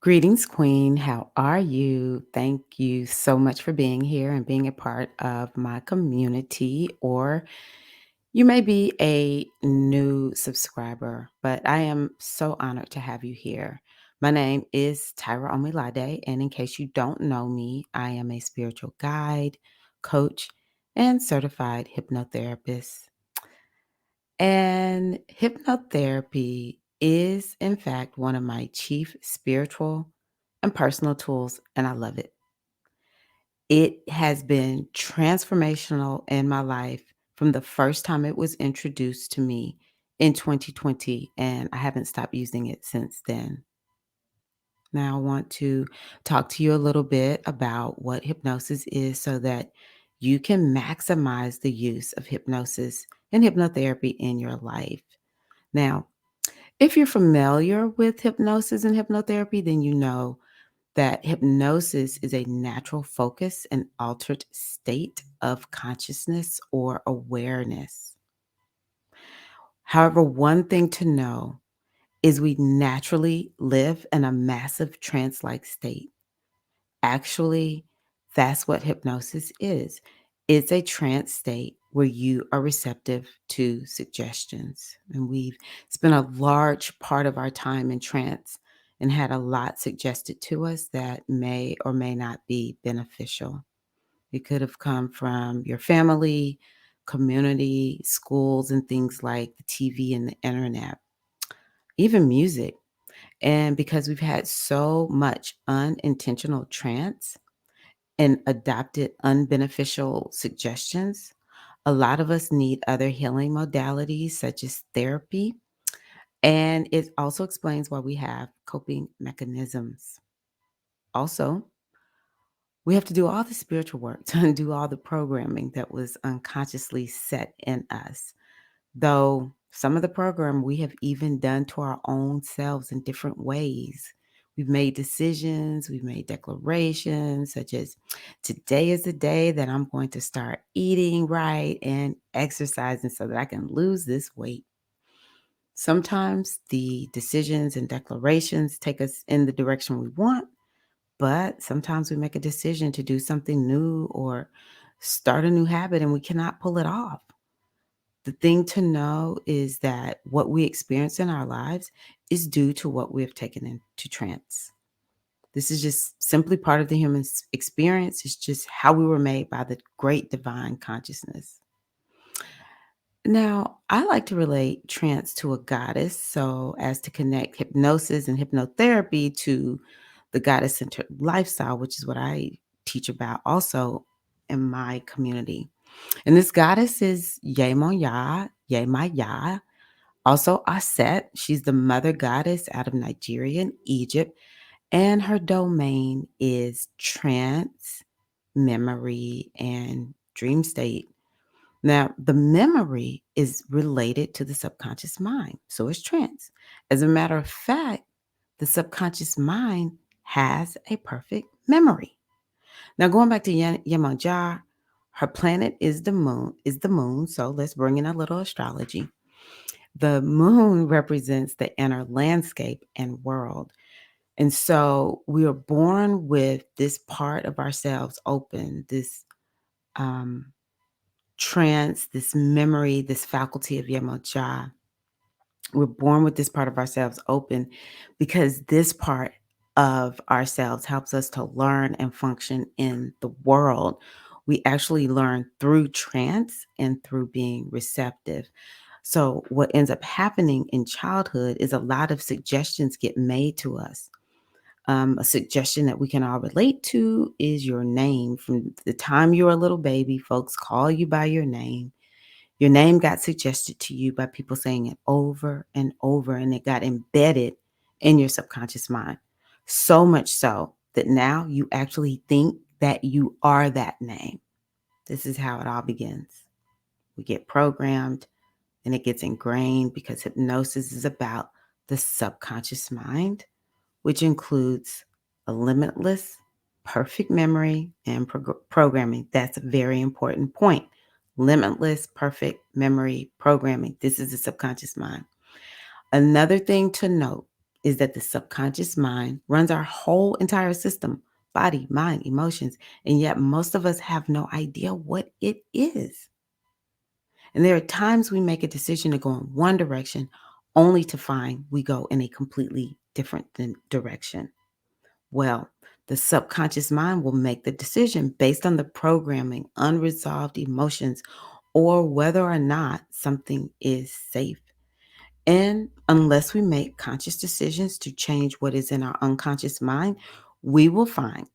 Greetings, Queen. How are you? Thank you so much for being here and being a part of my community. Or you may be a new subscriber, but I am so honored to have you here. My name is Tyra Omilade, and in case you don't know me, I am a spiritual guide, coach, and certified hypnotherapist. And hypnotherapy is, in fact, one of my chief spiritual and personal tools, and I love it. It has been transformational in my life from the first time it was introduced to me in 2020, and I haven't stopped using it since then. Now, I want to talk to you a little bit about what hypnosis is so that you can maximize the use of hypnosis and hypnotherapy in your life. Now, if you're familiar with hypnosis and hypnotherapy, then you know that hypnosis is a natural focus and altered state of consciousness or awareness. However, one thing to know is we naturally live in a massive trance like state. Actually, that's what hypnosis is. It's a trance state where you are receptive to suggestions. And we've spent a large part of our time in trance and had a lot suggested to us that may or may not be beneficial. It could have come from your family, community, schools, and things like the TV and the internet, even music. And because we've had so much unintentional trance, and adopted unbeneficial suggestions, a lot of us need other healing modalities such as therapy. And it also explains why we have coping mechanisms. Also, we have to do all the spiritual work to undo all the programming that was unconsciously set in us. Though some of the program we have even done to our own selves in different ways. We've made decisions, we've made declarations, such as today is the day that I'm going to start eating right and exercising so that I can lose this weight. Sometimes the decisions and declarations take us in the direction we want, but sometimes we make a decision to do something new or start a new habit and we cannot pull it off. The thing to know is that what we experience in our lives is due to what we have taken into trance. This is just simply part of the human experience. It's just how we were made by the great divine consciousness. Now, I like to relate trance to a goddess so as to connect hypnosis and hypnotherapy to the goddess centered lifestyle, which is what I teach about also in my community. And this goddess is Yemaya, Yemaya, also Aset. She's the mother goddess out of Nigeria and Egypt. And her domain is trance, memory, and dream state. Now, the memory is related to the subconscious mind. So is trance. As a matter of fact, the subconscious mind has a perfect memory. Now, going back to Yemoja, her planet is the moon. So let's bring in a little astrology. The moon represents the inner landscape and world. And so we are born with this part of ourselves open, this um, trance, this memory, this faculty of Yemoja. We're born with this part of ourselves open because this part of ourselves helps us to learn and function in the world. We actually learn through trance and through being receptive. So, what ends up happening in childhood is a lot of suggestions get made to us. A suggestion that we can all relate to is your name. From the time you're a little baby, folks call you by your name. Your name got suggested to you by people saying it over and over, and it got embedded in your subconscious mind. So much so that now you actually think that you are that name. This is how it all begins. We get programmed and it gets ingrained because hypnosis is about the subconscious mind, which includes a limitless, perfect memory and programming. That's a very important point. Limitless, perfect memory programming. This is the subconscious mind. Another thing to note is that the subconscious mind runs our whole entire system, body, mind, emotions, and yet most of us have no idea what it is. And there are times we make a decision to go in one direction only to find we go in a completely different direction. Well, the subconscious mind will make the decision based on the programming, unresolved emotions, or whether or not something is safe. And unless we make conscious decisions to change what is in our unconscious mind, we will find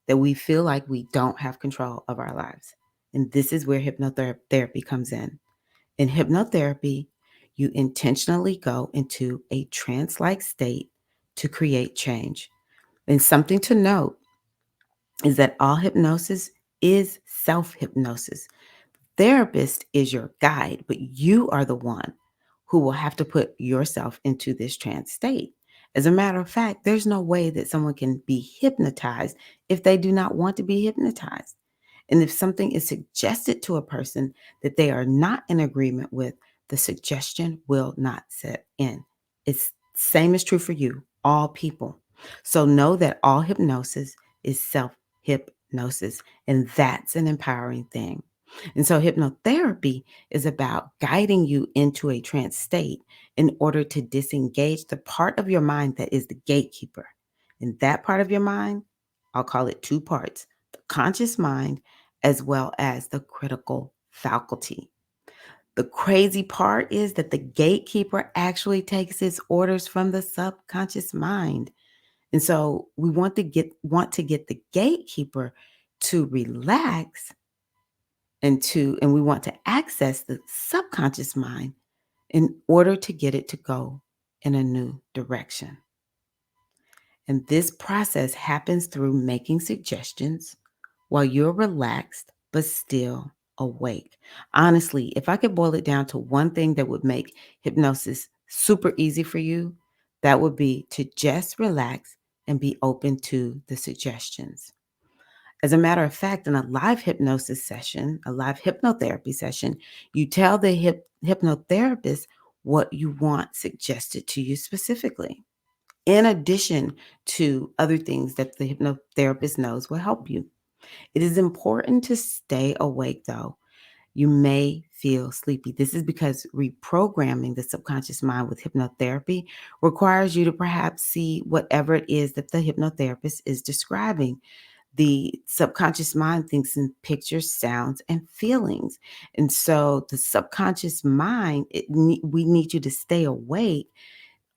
that we feel like we don't have control of our lives. And this is where hypnotherapy comes in. In hypnotherapy, you intentionally go into a trance like state to create change. And something to note is that all hypnosis is self hypnosis. Therapist is your guide, but you are the one who will have to put yourself into this trance state. As a matter of fact, there's no way that someone can be hypnotized if they do not want to be hypnotized. And if something is suggested to a person that they are not in agreement with, the suggestion will not set in. It's same is true for you, all people. So know that all hypnosis is self hypnosis, and that's an empowering thing. And so hypnotherapy is about guiding you into a trance state in order to disengage the part of your mind that is the gatekeeper. And that part of your mind, I'll call it two parts: the conscious mind as well as the critical faculty. The crazy part is that the gatekeeper actually takes its orders from the subconscious mind. And so we want to get the gatekeeper to relax and we want to access the subconscious mind in order to get it to go in a new direction. And this process happens through making suggestions while you're relaxed but still awake. Honestly, if I could boil it down to one thing that would make hypnosis super easy for you, that would be to just relax and be open to the suggestions. As a matter of fact, in a live hypnosis session, a live hypnotherapy session, you tell the hypnotherapist what you want suggested to you specifically, in addition to other things that the hypnotherapist knows will help you. It is important to stay awake, though. You may feel sleepy. This is because reprogramming the subconscious mind with hypnotherapy requires you to perhaps see whatever it is that the hypnotherapist is describing. The subconscious mind thinks in pictures, sounds, and feelings. And so the subconscious mind, we need you to stay awake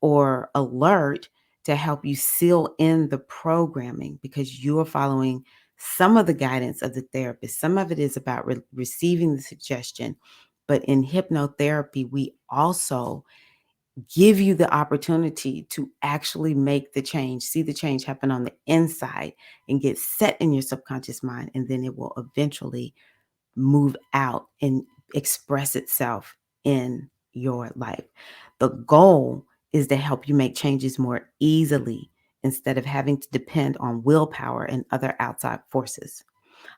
or alert to help you seal in the programming because you are following some of the guidance of the therapist. Some of it is about receiving the suggestion. But in hypnotherapy, we also give you the opportunity to actually make the change, see the change happen on the inside and get set in your subconscious mind. And then it will eventually move out and express itself in your life. The goal is to help you make changes more easily instead of having to depend on willpower and other outside forces.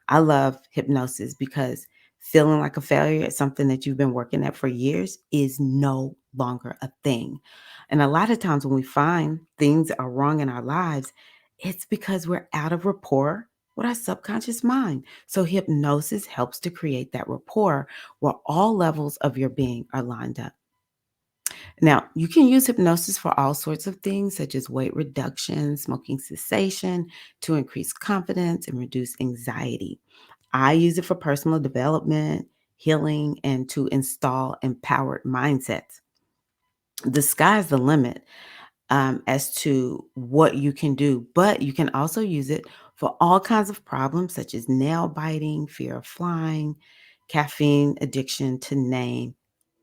I love hypnosis because feeling like a failure at something that you've been working at for years is no longer a thing. And a lot of times when we find things are wrong in our lives, it's because we're out of rapport with our subconscious mind. So hypnosis helps to create that rapport where all levels of your being are lined up. Now, you can use hypnosis for all sorts of things, such as weight reduction, smoking cessation, to increase confidence and reduce anxiety. I use it for personal development, healing, and to install empowered mindsets. The sky's the limit as to what you can do, but you can also use it for all kinds of problems, such as nail biting, fear of flying, caffeine addiction, to name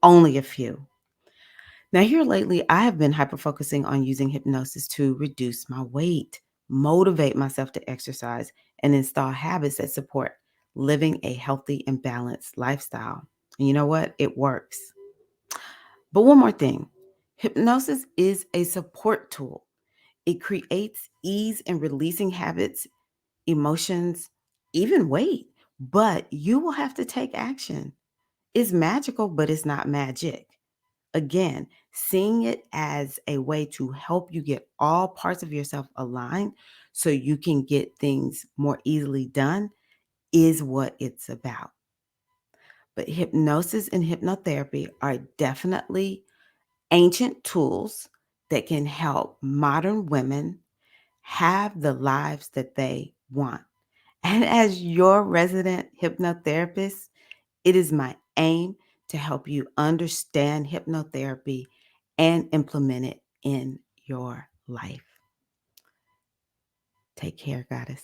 only a few. Now, here lately, I have been hyper focusing on using hypnosis to reduce my weight, motivate myself to exercise, and install habits that support living a healthy and balanced lifestyle. And you know what? It works. But one more thing, hypnosis is a support tool. It creates ease in releasing habits, emotions, even weight, but you will have to take action. It's magical, but it's not magic. Again, Seeing it as a way to help you get all parts of yourself aligned so you can get things more easily done is what it's about. But hypnosis and hypnotherapy are definitely ancient tools that can help modern women have the lives that they want. And as your resident hypnotherapist, it is my aim to help you understand hypnotherapy and implement it in your life. Take care, goddess.